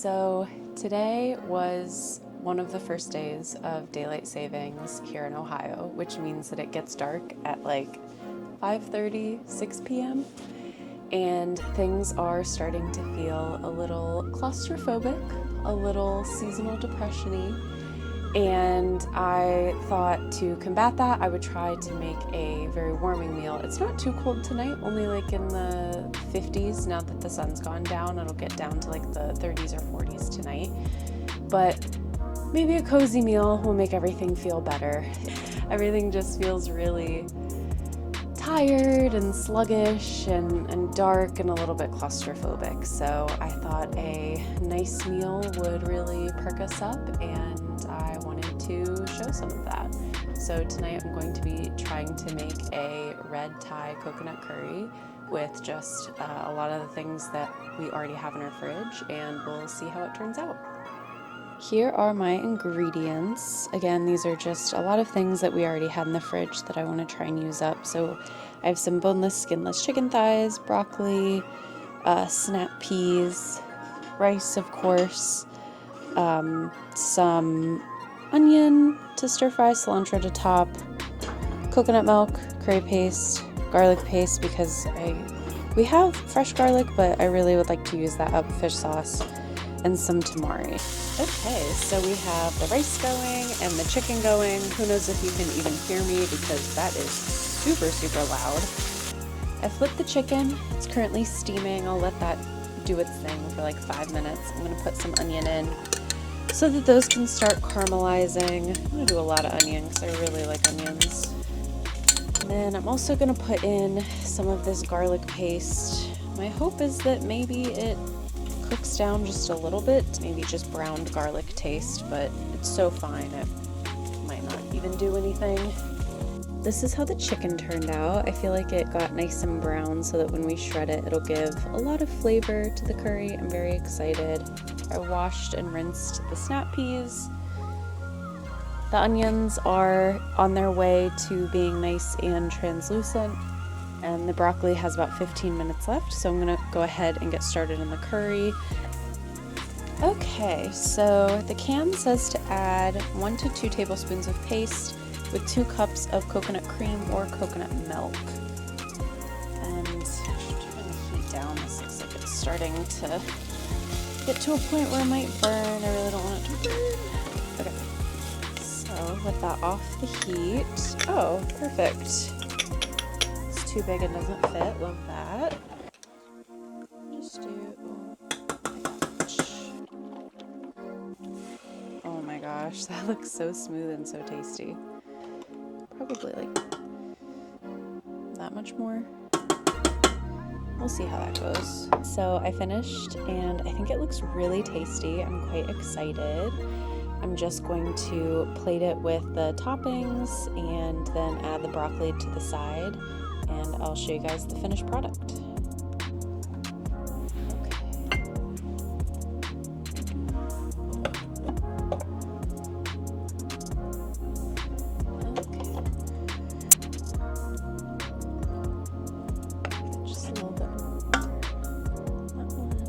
So today was one of the first days of daylight savings here in Ohio, which means that it gets dark at like 5:30, 6 p.m. And things are starting to feel a little claustrophobic, a little seasonal depression-y. And I thought to combat that, I would try to make a very warming meal. It's not too cold tonight, only like in the 50s. Now that the sun's gone down, it'll get down to like the 30s or 40s tonight. But maybe a cozy meal will make everything feel better. Everything just feels really tired and sluggish and dark and a little bit claustrophobic. So I thought a nice meal would really perk us up, and I wanted to show some of that. So tonight I'm going to be trying to make a red Thai coconut curry with just a lot of the things that we already have in our fridge, and we'll see how it turns out. Here are my ingredients. Again, these are just a lot of things that we already had in the fridge that I want to try and use up. So I have some boneless, skinless chicken thighs, broccoli, snap peas, rice, of course, some onion to stir fry, cilantro to top, coconut milk, curry paste, garlic paste because we have fresh garlic, but I really would like to use that up, fish sauce, and some tamari. Okay, so we have the rice going and the chicken going. Who knows if you can even hear me because that is super, super loud. I flipped the chicken. It's currently steaming. I'll let that do its thing for like 5 minutes. I'm gonna put some onion in so that those can start caramelizing. I'm gonna do a lot of onion because I really like onions. And then I'm also gonna put in some of this garlic paste. My hope is that maybe it cooks down just a little bit, maybe just browned garlic taste, but it's so fine it might not even do anything. This is how the chicken turned out. I feel like it got nice and brown so that when we shred it, it'll give a lot of flavor to the curry. I'm very excited. I washed and rinsed the snap peas. The onions are on their way to being nice and translucent, and the broccoli has about 15 minutes left, so I'm gonna go ahead and get started on the curry. Okay, so the can says to add 1 to 2 tablespoons of paste with 2 cups of coconut cream or coconut milk. And I'm gonna heat down. This looks like it's starting to get to a point where it might burn. I really don't want it to burn. Okay, so with that off the heat. Oh, perfect. Too big and doesn't fit. Love that. Just do. Oh my gosh, that looks so smooth and so tasty. Probably like that much more. We'll see how that goes. So I finished and I think it looks really tasty. I'm quite excited. I'm just going to plate it with the toppings and then add the broccoli to the side, and I'll show you guys the finished product. Just a little bit more. That one.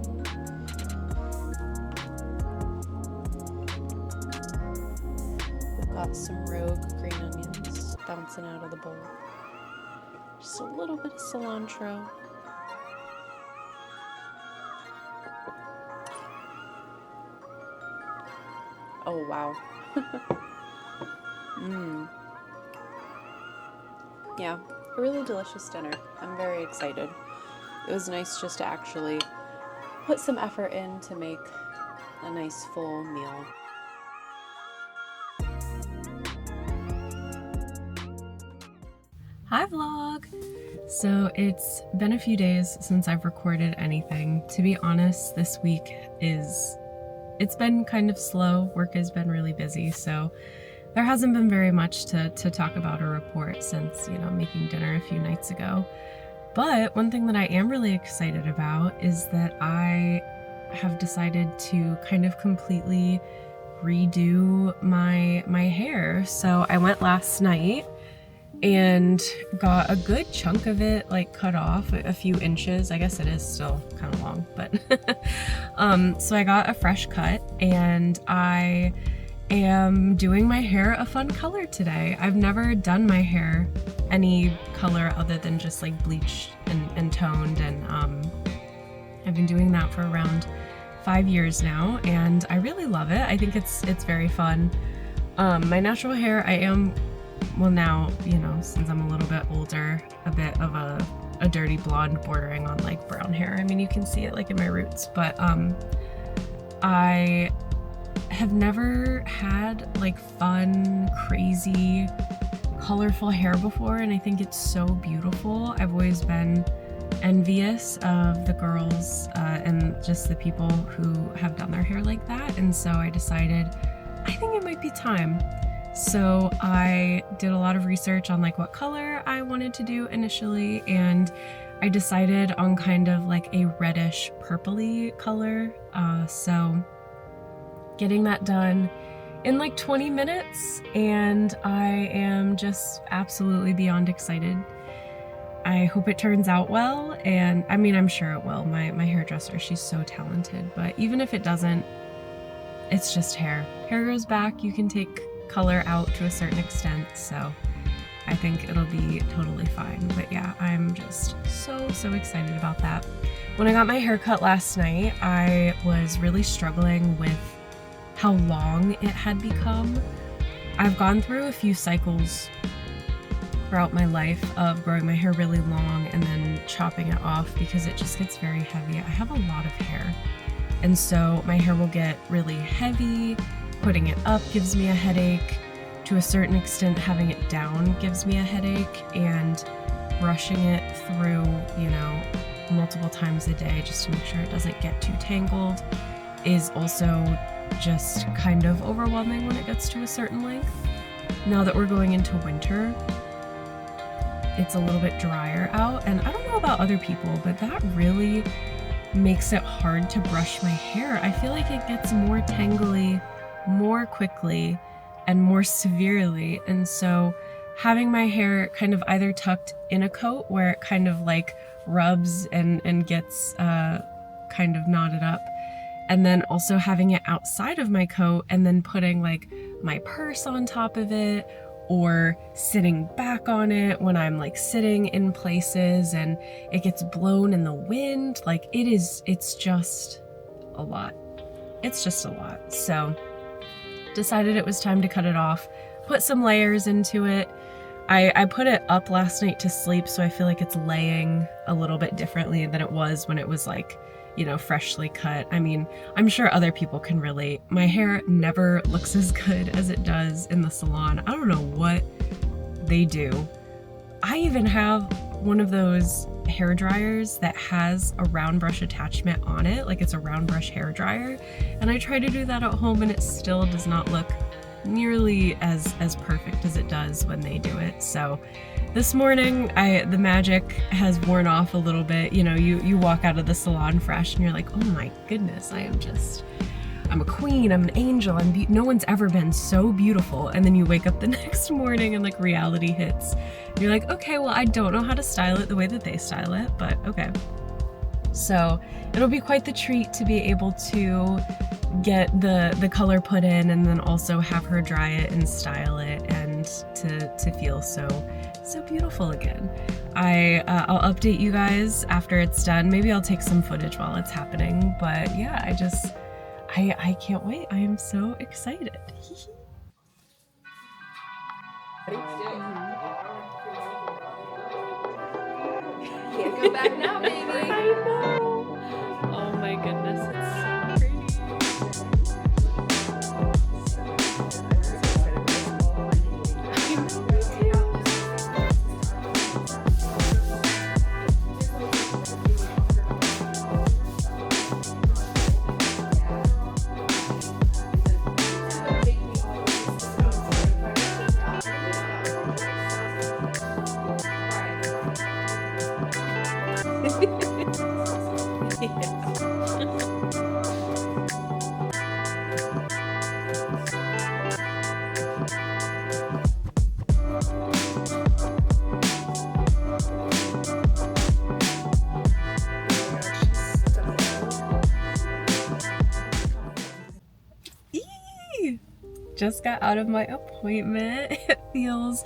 We've got some rogue green onions bouncing out of the bowl. Just a little bit of cilantro. Oh, wow. Yeah, a really delicious dinner. I'm very excited. It was nice just to actually put some effort in to make a nice full meal. Hi vlog! So it's been a few days since I've recorded anything. To be honest, this week it's been kind of slow. Work has been really busy, so there hasn't been very much to talk about or report since, making dinner a few nights ago. But one thing that I am really excited about is that I have decided to kind of completely redo my hair. So I went last night and got a good chunk of it like cut off, a few inches. I guess it is still kind of long, but so I got a fresh cut, and I am doing my hair a fun color today. I've never done my hair any color other than just like bleached and toned, and I've been doing that for around 5 years now, and I really love it. I think it's very fun. My natural hair, I am, well now, you know, since I'm a little bit older, a bit of a dirty blonde bordering on like brown hair. I mean, you can see it like in my roots, but I have never had like fun, crazy, colorful hair before, and I think it's so beautiful. I've always been envious of the girls and just the people who have done their hair like that, and so I decided I think it might be time. So I did a lot of research on like what color I wanted to do initially, and I decided on kind of like a reddish purpley color. So getting that done in like 20 minutes, and I am just absolutely beyond excited. I hope it turns out well, and I mean, I'm sure it will. My hairdresser, she's so talented, but even if it doesn't, it's just hair. Hair grows back, you can take color out to a certain extent, so I think it'll be totally fine. But yeah, I'm just so excited about that. When I got my hair cut last night, I was really struggling with how long it had become. I've gone through a few cycles throughout my life of growing my hair really long and then chopping it off because it just gets very heavy. I have a lot of hair, and so my hair will get really heavy. Putting it up gives me a headache. To a certain extent, having it down gives me a headache, and brushing it through, you know, multiple times a day just to make sure it doesn't get too tangled is also just kind of overwhelming when it gets to a certain length. Now that we're going into winter, it's a little bit drier out, and I don't know about other people, but that really makes it hard to brush my hair. I feel like it gets more tangly more quickly and more severely, and so having my hair kind of either tucked in a coat where it kind of like rubs and gets kind of knotted up, and then also having it outside of my coat and then putting like my purse on top of it, or sitting back on it when I'm like sitting in places and it gets blown in the wind. Like it's just a lot. It's just a lot. So decided it was time to cut it off, put some layers into it. I put it up last night to sleep, so I feel like it's laying a little bit differently than it was when it was like, you know, freshly cut. I mean, I'm sure other people can relate. My hair never looks as good as it does in the salon. I don't know what they do. I even have one of those hair dryers that has a round brush attachment on it, like it's a round brush hair dryer, and I try to do that at home and it still does not look nearly as perfect as it does when they do it. So this morning, the magic has worn off a little bit. You know, you walk out of the salon fresh and you're like, oh my goodness, I'm a queen, I'm an angel, no one's ever been so beautiful. And then you wake up the next morning and like reality hits. You're like, okay, well, I don't know how to style it the way that they style it, but okay. So it'll be quite the treat to be able to get the color put in and then also have her dry it and style it and to feel so beautiful again. I'll update you guys after it's done. Maybe I'll take some footage while it's happening, but yeah, I can't wait. I am so excited. Can't go back now, baby. I know. Oh my goodness, it's so pretty. Yeah. just got out of my appointment. It feels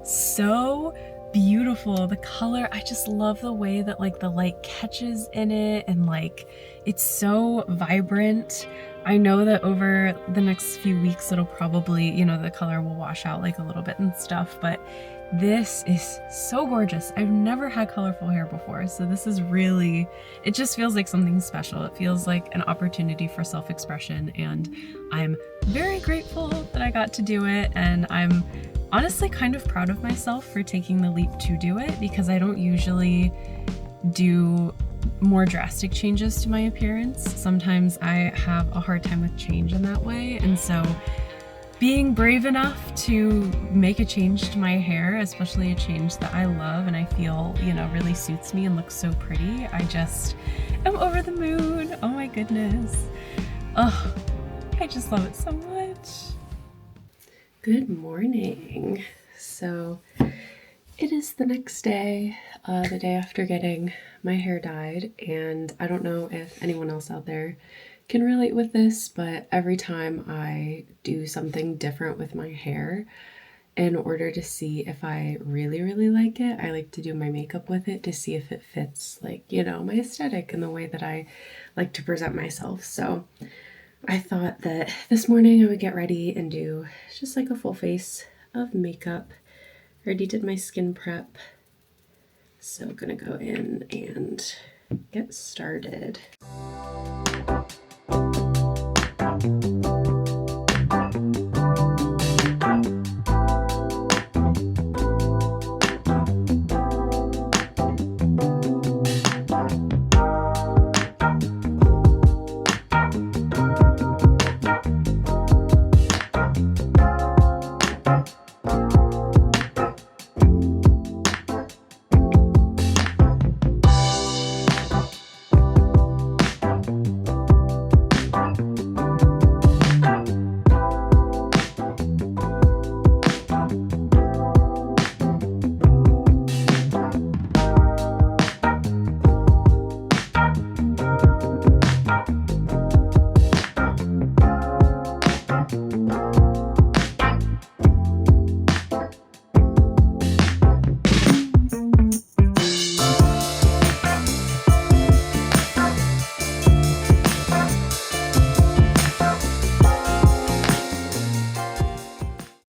so beautiful. The color, I just love the way that like the light catches in it, and like it's so vibrant. I know that over the next few weeks it'll probably, you know, the color will wash out like a little bit and stuff, but this is so gorgeous. I've never had colorful hair before, so this is really, it just feels like something special. It feels like an opportunity for self-expression, and I'm very grateful that I got to do it, and I'm honestly kind of proud of myself for taking the leap to do it, because I don't usually do more drastic changes to my appearance. Sometimes I have a hard time with change in that way, and so being brave enough to make a change to my hair, especially a change that I love and I feel, you know, really suits me and looks so pretty, I just am over the moon. Oh my goodness. Oh, I just love it so much. Good morning. So it is the next day, the day after getting my hair dyed, and I don't know if anyone else out there can relate with this, but every time I do something different with my hair, in order to see if I really like it, I like to do my makeup with it to see if it fits, like, you know, my aesthetic and the way that I like to present myself. So I thought that this morning I would get ready and do just like a full face of makeup. Already did my skin prep, so I'm gonna go in and get started.